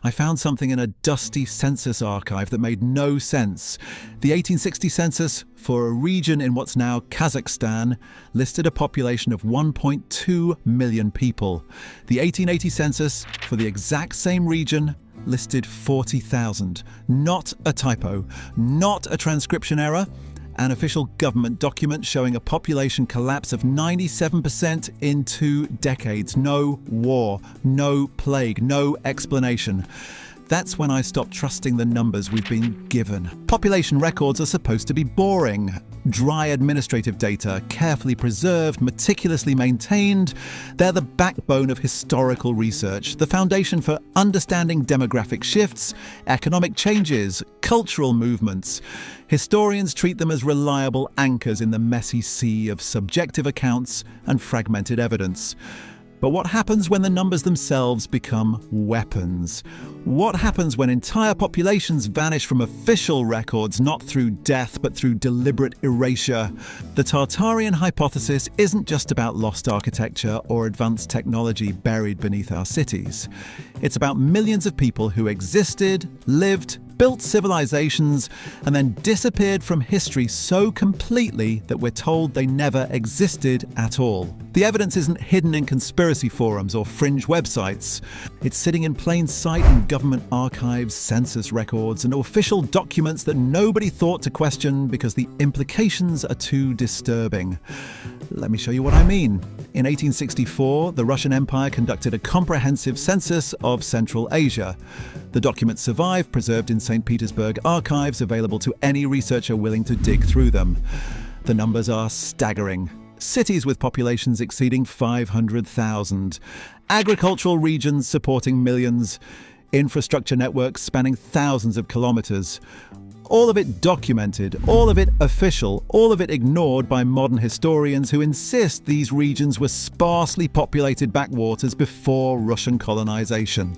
I found something in a dusty census archive that made no sense. The 1860 census for a region in what's now Kazakhstan listed a population of 1.2 million people. The 1880 census for the exact same region listed 40,000. Not a typo, not a transcription error. An official government document showing a population collapse of 97% in 2 decades. No war, no plague, no explanation. That's when I stopped trusting the numbers we've been given. Population records are supposed to be boring. Dry administrative data, carefully preserved, meticulously maintained. They're the backbone of historical research, the foundation for understanding demographic shifts, economic changes, cultural movements. Historians treat them as reliable anchors in the messy sea of subjective accounts and fragmented evidence. But what happens when the numbers themselves become weapons? What happens when entire populations vanish from official records, not through death, but through deliberate erasure? The Tartarian hypothesis isn't just about lost architecture or advanced technology buried beneath our cities. It's about millions of people who existed, lived, built civilizations, and then disappeared from history so completely that we're told they never existed at all. The evidence isn't hidden in conspiracy forums or fringe websites. It's sitting in plain sight in government archives, census records, and official documents that nobody thought to question because the implications are too disturbing. Let me show you what I mean. In 1864, the Russian Empire conducted a comprehensive census of Central Asia. The documents survive, preserved in St. Petersburg archives, available to any researcher willing to dig through them. The numbers are staggering. Cities with populations exceeding 500,000. Agricultural regions supporting millions. Infrastructure networks spanning thousands of kilometers. All of it documented, all of it official, all of it ignored by modern historians who insist these regions were sparsely populated backwaters before Russian colonization.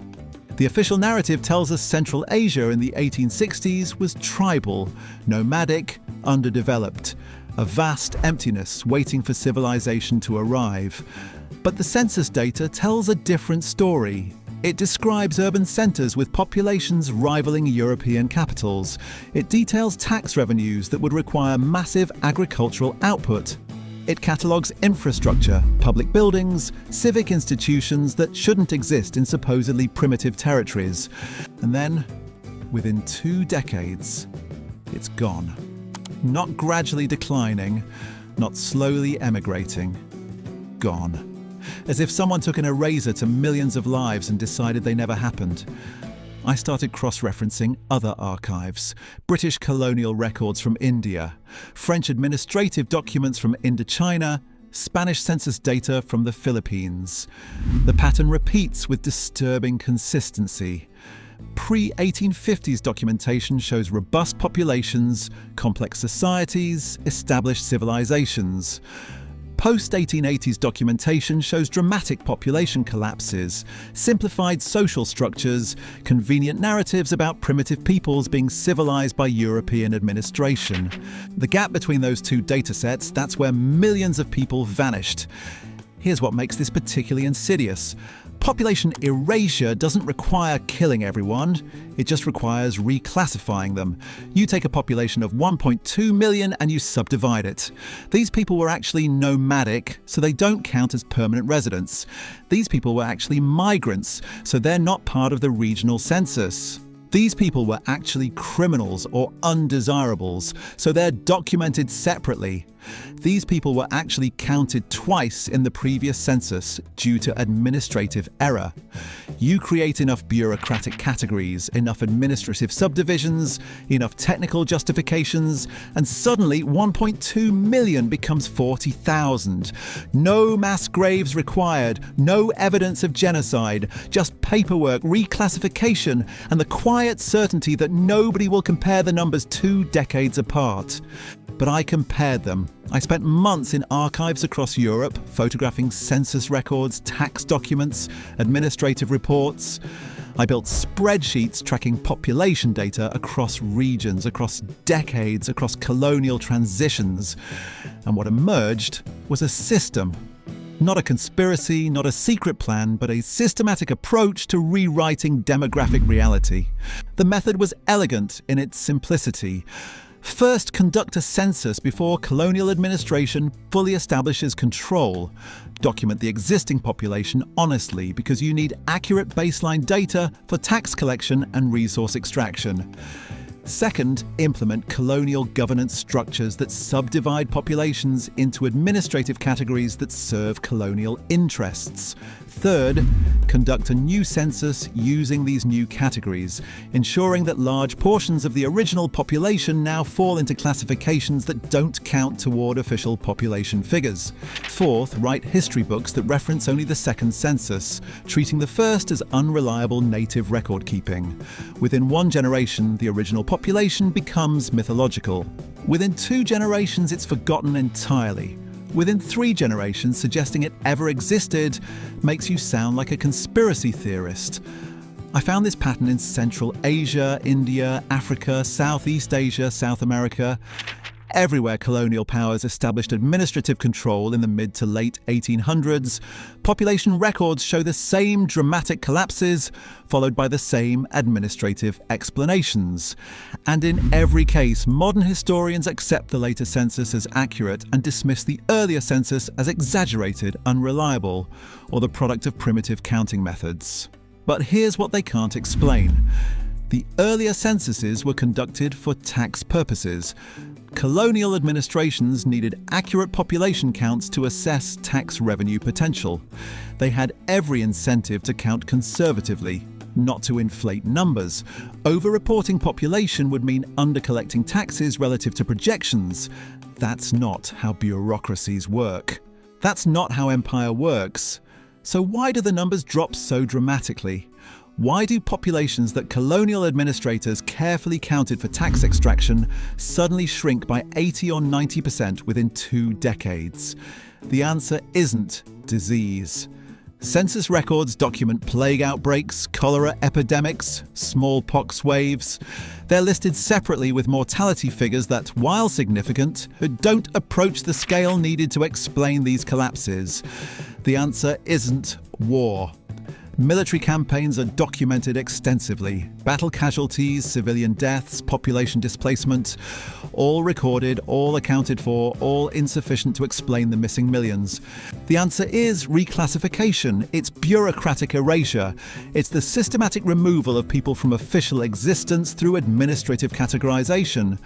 The official narrative tells us Central Asia in the 1860s was tribal, nomadic, underdeveloped, a vast emptiness waiting for civilization to arrive. But the census data tells a different story. It describes urban centres with populations rivaling European capitals. It details tax revenues that would require massive agricultural output. It catalogues infrastructure, public buildings, civic institutions that shouldn't exist in supposedly primitive territories. And then, within 2 decades, it's gone. Not gradually declining, not slowly emigrating. Gone. As if someone took an eraser to millions of lives and decided they never happened. I started cross-referencing other archives, British colonial records from India, French administrative documents from Indochina, Spanish census data from the Philippines. The pattern repeats with disturbing consistency. Pre-1850s documentation shows robust populations, complex societies, established civilizations. Post-1880s documentation shows dramatic population collapses, simplified social structures, convenient narratives about primitive peoples being civilized by European administration. The gap between those two datasets, that's where millions of people vanished. Here's what makes this particularly insidious. Population erasure doesn't require killing everyone, it just requires reclassifying them. You take a population of 1.2 million and you subdivide it. These people were actually nomadic, so they don't count as permanent residents. These people were actually migrants, so they're not part of the regional census. These people were actually criminals or undesirables, so they're documented separately. These people were actually counted twice in the previous census due to administrative error. You create enough bureaucratic categories, enough administrative subdivisions, enough technical justifications, and suddenly 1.2 million becomes 40,000. No mass graves required, no evidence of genocide, just paperwork, reclassification, and the quiet certainty that nobody will compare the numbers 2 decades apart. But I compared them. I spent months in archives across Europe, photographing census records, tax documents, administrative reports. I built spreadsheets tracking population data across regions, across decades, across colonial transitions. And what emerged was a system. Not a conspiracy, not a secret plan, but a systematic approach to rewriting demographic reality. The method was elegant in its simplicity. First, conduct a census before colonial administration fully establishes control. Document the existing population honestly, because you need accurate baseline data for tax collection and resource extraction. Second, implement colonial governance structures that subdivide populations into administrative categories that serve colonial interests. Third, conduct a new census using these new categories, ensuring that large portions of the original population now fall into classifications that don't count toward official population figures. Fourth, write history books that reference only the second census, treating the first as unreliable native record keeping. Within one generation, the original population becomes mythological. Within 2 generations, it's forgotten entirely. Within 3 generations, suggesting it ever existed makes you sound like a conspiracy theorist. I found this pattern in Central Asia, India, Africa, Southeast Asia, South America. Everywhere colonial powers established administrative control in the mid to late 1800s, population records show the same dramatic collapses, followed by the same administrative explanations. And in every case, modern historians accept the later census as accurate and dismiss the earlier census as exaggerated, unreliable, or the product of primitive counting methods. But here's what they can't explain. The earlier censuses were conducted for tax purposes. Colonial administrations needed accurate population counts to assess tax revenue potential. They had every incentive to count conservatively, not to inflate numbers. Over-reporting population would mean under-collecting taxes relative to projections. That's not how bureaucracies work. That's not how empire works. So why do the numbers drop so dramatically? Why do populations that colonial administrators carefully counted for tax extraction suddenly shrink by 80 or 90% within 2 decades? The answer isn't disease. Census records document plague outbreaks, cholera epidemics, smallpox waves. They're listed separately with mortality figures that, while significant, don't approach the scale needed to explain these collapses. The answer isn't war. Military campaigns are documented extensively. Battle casualties, civilian deaths, population displacement, all recorded, all accounted for, all insufficient to explain the missing millions. The answer is reclassification. It's bureaucratic erasure. It's the systematic removal of people from official existence through administrative categorization.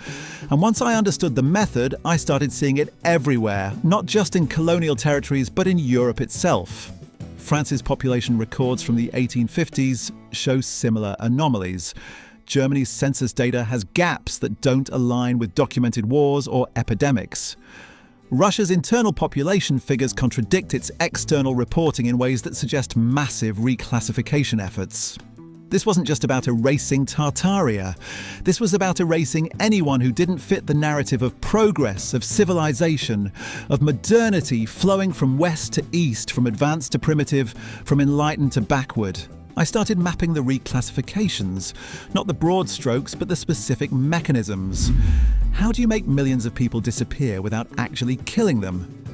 And once I understood the method, I started seeing it everywhere, not just in colonial territories, but in Europe itself. France's population records from the 1850s show similar anomalies. Germany's census data has gaps that don't align with documented wars or epidemics. Russia's internal population figures contradict its external reporting in ways that suggest massive reclassification efforts. This wasn't just about erasing Tartaria. This was about erasing anyone who didn't fit the narrative of progress, of civilization, of modernity flowing from west to east, from advanced to primitive, from enlightened to backward. I started mapping the reclassifications, not the broad strokes, but the specific mechanisms. How do you make millions of people disappear without actually killing them?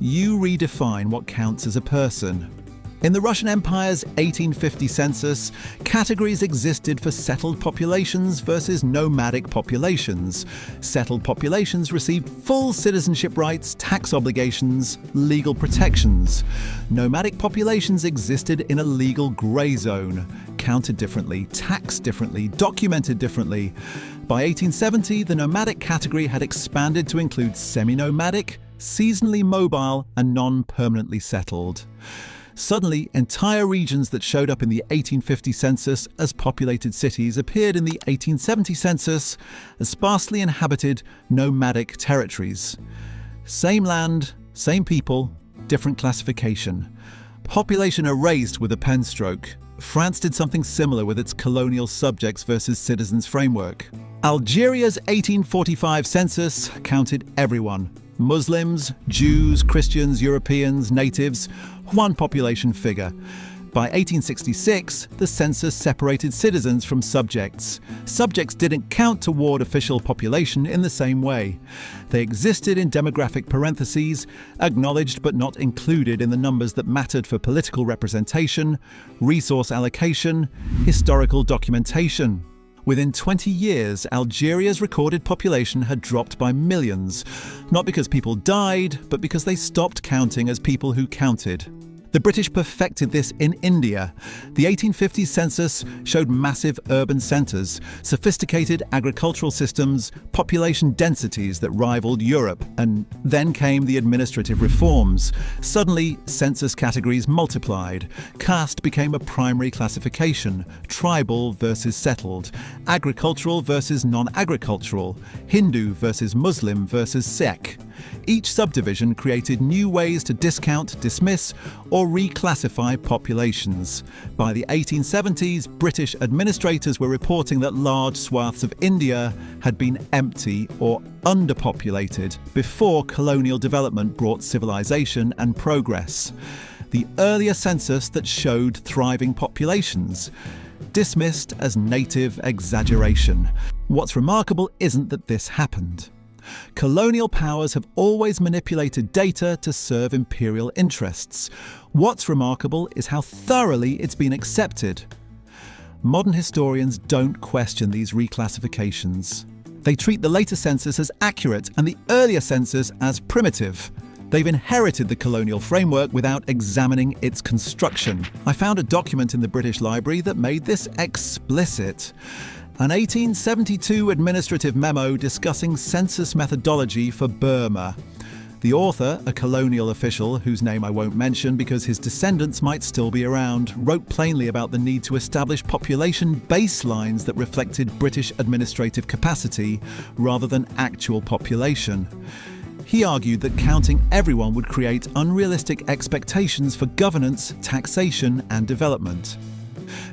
You redefine what counts as a person. In the Russian Empire's 1850 census, categories existed for settled populations versus nomadic populations. Settled populations received full citizenship rights, tax obligations, legal protections. Nomadic populations existed in a legal grey zone, counted differently, taxed differently, documented differently. By 1870, the nomadic category had expanded to include semi-nomadic, seasonally mobile, and non-permanently settled. Suddenly, entire regions that showed up in the 1850 census as populated cities appeared in the 1870 census as sparsely inhabited nomadic territories. Same land, same people, different classification. Population erased with a pen stroke. France did something similar with its colonial subjects versus citizens framework. Algeria's 1845 census counted everyone. Muslims, Jews, Christians, Europeans, natives, one population figure. By 1866, the census separated citizens from subjects. Subjects didn't count toward official population in the same way. They existed in demographic parentheses, acknowledged but not included in the numbers that mattered for political representation, resource allocation, historical documentation. Within 20 years, Algeria's recorded population had dropped by millions, not because people died, but because they stopped counting as people who counted. The British perfected this in India. The 1850s census showed massive urban centres, sophisticated agricultural systems, population densities that rivaled Europe, and then came the administrative reforms. Suddenly, census categories multiplied. Caste became a primary classification, tribal versus settled, agricultural versus non-agricultural, Hindu versus Muslim versus Sikh. Each subdivision created new ways to discount, dismiss, or reclassify populations. By the 1870s, British administrators were reporting that large swaths of India had been empty or underpopulated before colonial development brought civilization and progress. The earlier census that showed thriving populations, dismissed as native exaggeration. What's remarkable isn't that this happened. Colonial powers have always manipulated data to serve imperial interests. What's remarkable is how thoroughly it's been accepted. Modern historians don't question these reclassifications. They treat the later census as accurate and the earlier census as primitive. They've inherited the colonial framework without examining its construction. I found a document in the British Library that made this explicit. An 1872 administrative memo discussing census methodology for Burma. The author, a colonial official whose name I won't mention because his descendants might still be around, wrote plainly about the need to establish population baselines that reflected British administrative capacity rather than actual population. He argued that counting everyone would create unrealistic expectations for governance, taxation, and development.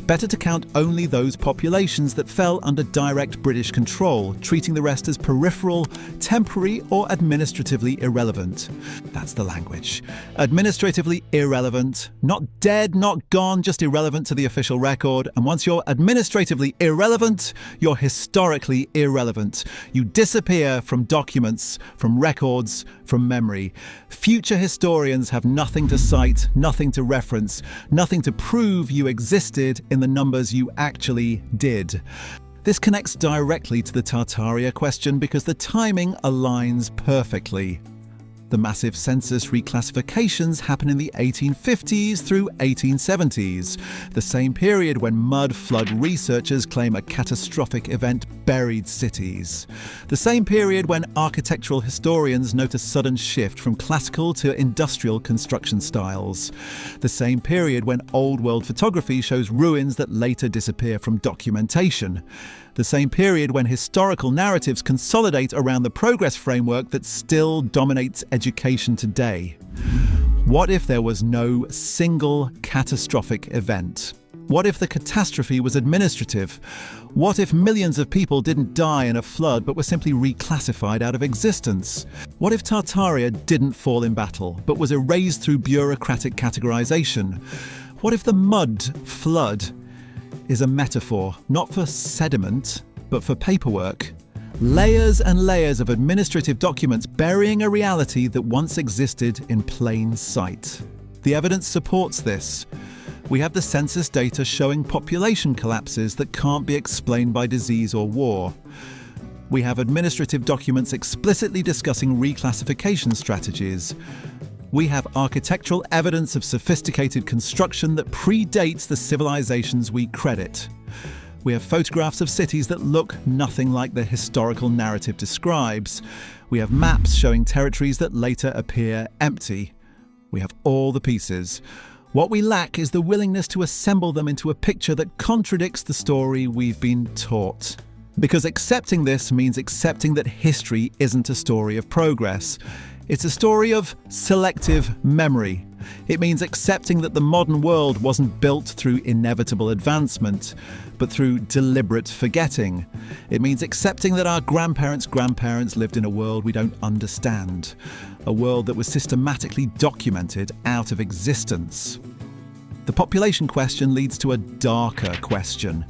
Better to count only those populations that fell under direct British control, treating the rest as peripheral, temporary, or administratively irrelevant. That's the language. Administratively irrelevant. Not dead, not gone, just irrelevant to the official record. And once you're administratively irrelevant, you're historically irrelevant. You disappear from documents, from records, from memory. Future historians have nothing to cite, nothing to reference, nothing to prove you existed in the numbers you actually did. This connects directly to the Tartaria question because the timing aligns perfectly. The massive census reclassifications happen in the 1850s through 1870s, the same period when mud flood researchers claim a catastrophic event buried cities. The same period when architectural historians note a sudden shift from classical to industrial construction styles. The same period when old world photography shows ruins that later disappear from documentation. The same period when historical narratives consolidate around the progress framework that still dominates education today. What if there was no single catastrophic event? What if the catastrophe was administrative? What if millions of people didn't die in a flood but were simply reclassified out of existence? What if Tartaria didn't fall in battle but was erased through bureaucratic categorization? What if the mud flood is a metaphor, not for sediment, but for paperwork? Layers and layers of administrative documents burying a reality that once existed in plain sight. The evidence supports this. We have the census data showing population collapses that can't be explained by disease or war. We have administrative documents explicitly discussing reclassification strategies. We have architectural evidence of sophisticated construction that predates the civilizations we credit. We have photographs of cities that look nothing like the historical narrative describes. We have maps showing territories that later appear empty. We have all the pieces. What we lack is the willingness to assemble them into a picture that contradicts the story we've been taught. Because accepting this means accepting that history isn't a story of progress. It's a story of selective memory. It means accepting that the modern world wasn't built through inevitable advancement, but through deliberate forgetting. It means accepting that our grandparents' grandparents lived in a world we don't understand, a world that was systematically documented out of existence. The population question leads to a darker question.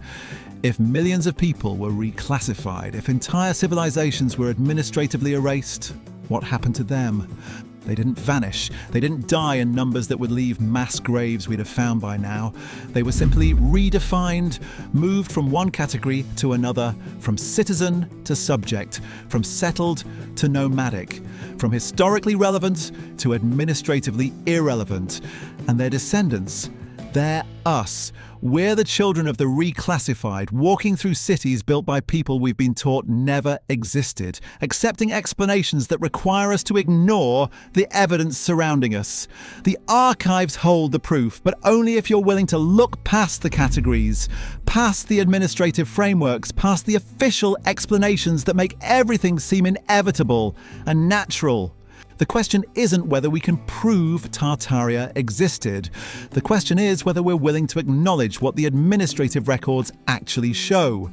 If millions of people were reclassified, if entire civilizations were administratively erased, what happened to them? They didn't vanish. They didn't die in numbers that would leave mass graves we'd have found by now. They were simply redefined, moved from one category to another, from citizen to subject, from settled to nomadic, from historically relevant to administratively irrelevant. And their descendants, they're us. We're the children of the reclassified, walking through cities built by people we've been taught never existed, accepting explanations that require us to ignore the evidence surrounding us. The archives hold the proof, but only if you're willing to look past the categories, past the administrative frameworks, past the official explanations that make everything seem inevitable and natural. The question isn't whether we can prove Tartaria existed. The question is whether we're willing to acknowledge what the administrative records actually show.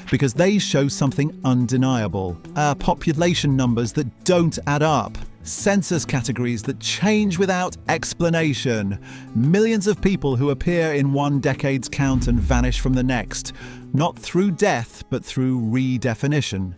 Because they show something undeniable. Population numbers that don't add up. Census categories that change without explanation. Millions of people who appear in one decade's count and vanish from the next. Not through death, but through redefinition.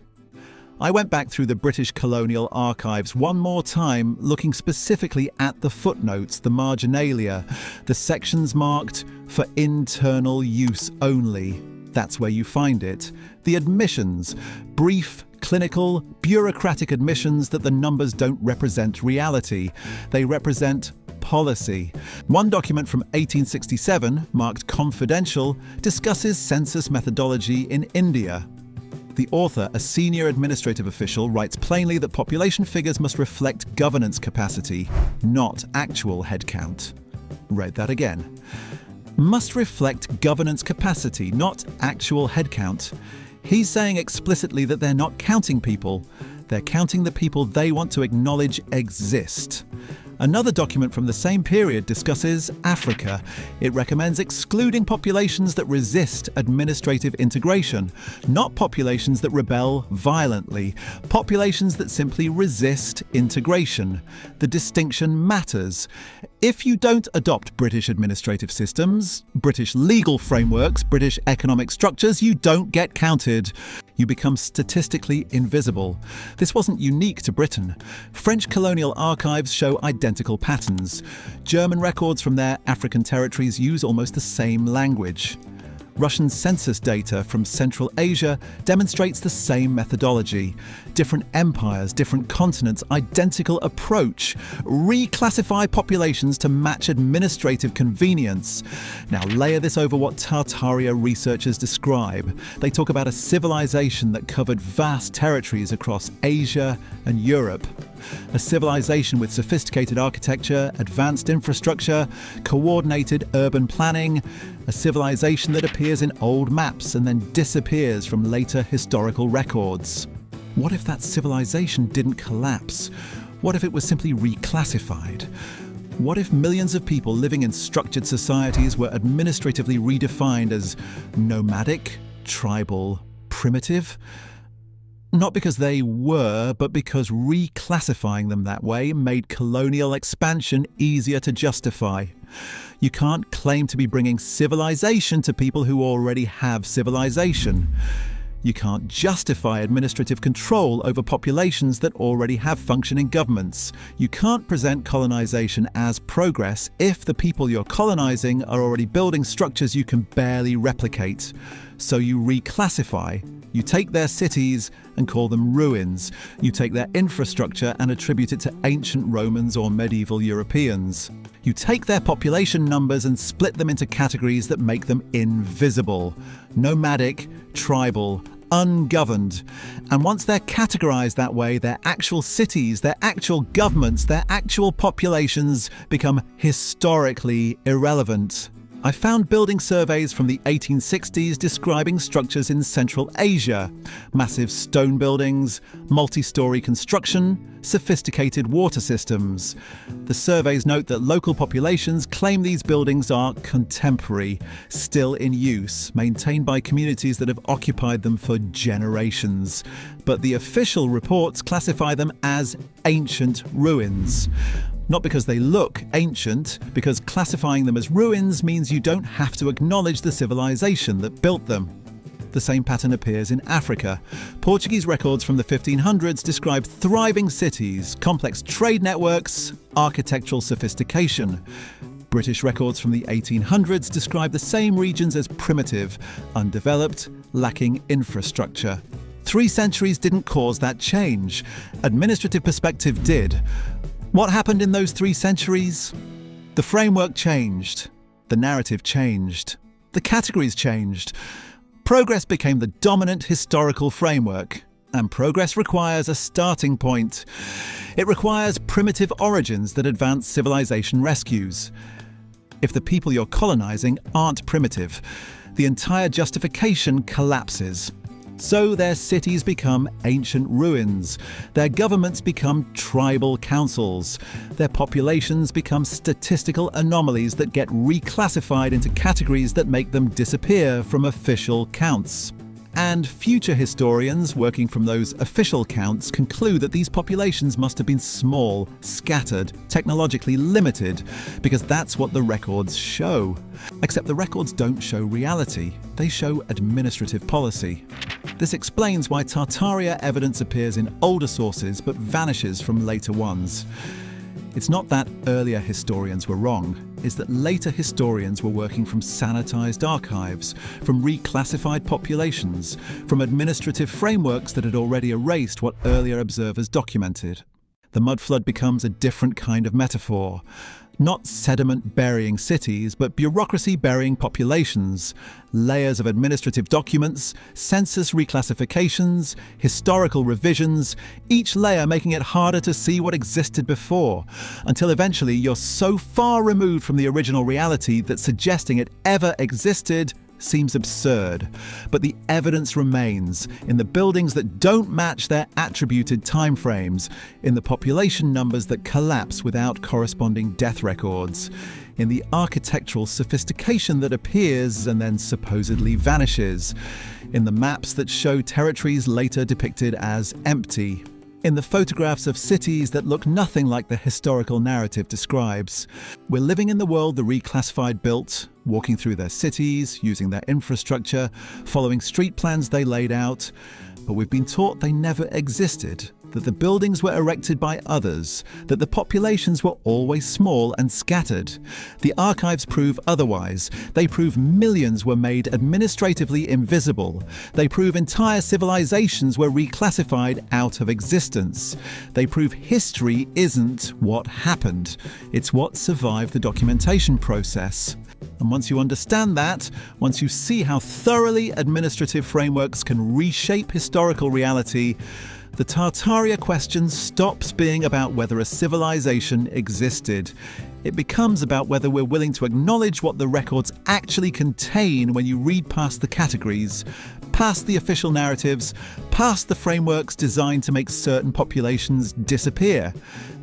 I went back through the British colonial archives one more time, looking specifically at the footnotes, the marginalia, the sections marked for internal use only. That's where you find it. The admissions, brief, clinical, bureaucratic admissions that the numbers don't represent reality. They represent policy. One document from 1867, marked confidential, discusses census methodology in India. The author, a senior administrative official, writes plainly that population figures must reflect governance capacity, not actual headcount. Read that again. Must reflect governance capacity, not actual headcount. He's saying explicitly that they're not counting people. They're counting the people they want to acknowledge exist. Another document from the same period discusses Africa. It recommends excluding populations that resist administrative integration, not populations that rebel violently, populations that simply resist integration. The distinction matters. If you don't adopt British administrative systems, British legal frameworks, British economic structures, you don't get counted. You become statistically invisible. This wasn't unique to Britain. French colonial archives show identical patterns. German records from their African territories use almost the same language. Russian census data from Central Asia demonstrates the same methodology. Different empires, different continents, identical approach. Reclassify populations to match administrative convenience. Now layer this over what Tartaria researchers describe. They talk about a civilization that covered vast territories across Asia and Europe. A civilization with sophisticated architecture, advanced infrastructure, coordinated urban planning, a civilization that appears in old maps and then disappears from later historical records. What if that civilization didn't collapse? What if it was simply reclassified? What if millions of people living in structured societies were administratively redefined as nomadic, tribal, primitive? Not because they were, but because reclassifying them that way made colonial expansion easier to justify. You can't claim to be bringing civilization to people who already have civilization. You can't justify administrative control over populations that already have functioning governments. You can't present colonization as progress if the people you're colonizing are already building structures you can barely replicate. So you reclassify. You take their cities and call them ruins. You take their infrastructure and attribute it to ancient Romans or medieval Europeans. You take their population numbers and split them into categories that make them invisible. Nomadic, tribal, ungoverned. And once they're categorized that way, their actual cities, their actual governments, their actual populations become historically irrelevant. I found building surveys from the 1860s describing structures in Central Asia. Massive stone buildings, multi-story construction, sophisticated water systems. The surveys note that local populations claim these buildings are contemporary, still in use, maintained by communities that have occupied them for generations. But the official reports classify them as ancient ruins. Not because they look ancient, because classifying them as ruins means you don't have to acknowledge the civilization that built them. The same pattern appears in Africa. Portuguese records from the 1500s describe thriving cities, complex trade networks, architectural sophistication. British records from the 1800s describe the same regions as primitive, undeveloped, lacking infrastructure. 3 centuries didn't cause that change. Administrative perspective did. What happened in those 3 centuries? The framework changed. The narrative changed. The categories changed. Progress became the dominant historical framework. And progress requires a starting point. It requires primitive origins that advance civilization rescues. If the people you're colonizing aren't primitive, the entire justification collapses. So their cities become ancient ruins, their governments become tribal councils, their populations become statistical anomalies that get reclassified into categories that make them disappear from official counts. And future historians working from those official counts conclude that these populations must have been small, scattered, technologically limited, because that's what the records show. Except the records don't show reality, they show administrative policy. This explains why Tartaria evidence appears in older sources but vanishes from later ones. It's not that earlier historians were wrong, it's that later historians were working from sanitized archives, from reclassified populations, from administrative frameworks that had already erased what earlier observers documented. The mud flood becomes a different kind of metaphor. Not sediment burying cities, but bureaucracy burying populations, layers of administrative documents, census reclassifications, historical revisions, each layer making it harder to see what existed before, until eventually you're so far removed from the original reality that suggesting it ever existed seems absurd. But the evidence remains in the buildings that don't match their attributed timeframes, in the population numbers that collapse without corresponding death records, in the architectural sophistication that appears and then supposedly vanishes, in the maps that show territories later depicted as empty, in the photographs of cities that look nothing like the historical narrative describes. We're living in the world the reclassified built, walking through their cities, using their infrastructure, following street plans they laid out, but we've been taught they never existed, that the buildings were erected by others, that the populations were always small and scattered. The archives prove otherwise. They prove millions were made administratively invisible. They prove entire civilizations were reclassified out of existence. They prove history isn't what happened. It's what survived the documentation process. And once you understand that, once you see how thoroughly administrative frameworks can reshape historical reality, the Tartaria question stops being about whether a civilization existed. It becomes about whether we're willing to acknowledge what the records actually contain when you read past the categories, past the official narratives, past the frameworks designed to make certain populations disappear.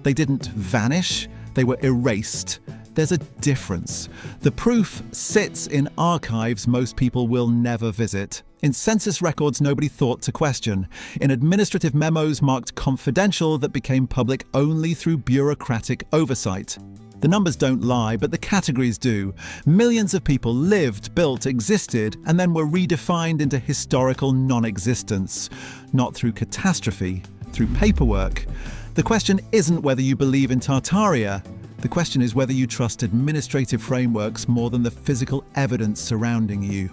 They didn't vanish, they were erased. There's a difference. The proof sits in archives most people will never visit, in census records nobody thought to question, in administrative memos marked confidential that became public only through bureaucratic oversight. The numbers don't lie, but the categories do. Millions of people lived, built, existed, and then were redefined into historical non-existence. Not through catastrophe, through paperwork. The question isn't whether you believe in Tartaria. The question is whether you trust administrative frameworks more than the physical evidence surrounding you.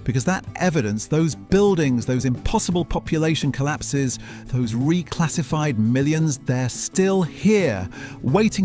Because that evidence, those buildings, those impossible population collapses, those reclassified millions, they're still here, waiting for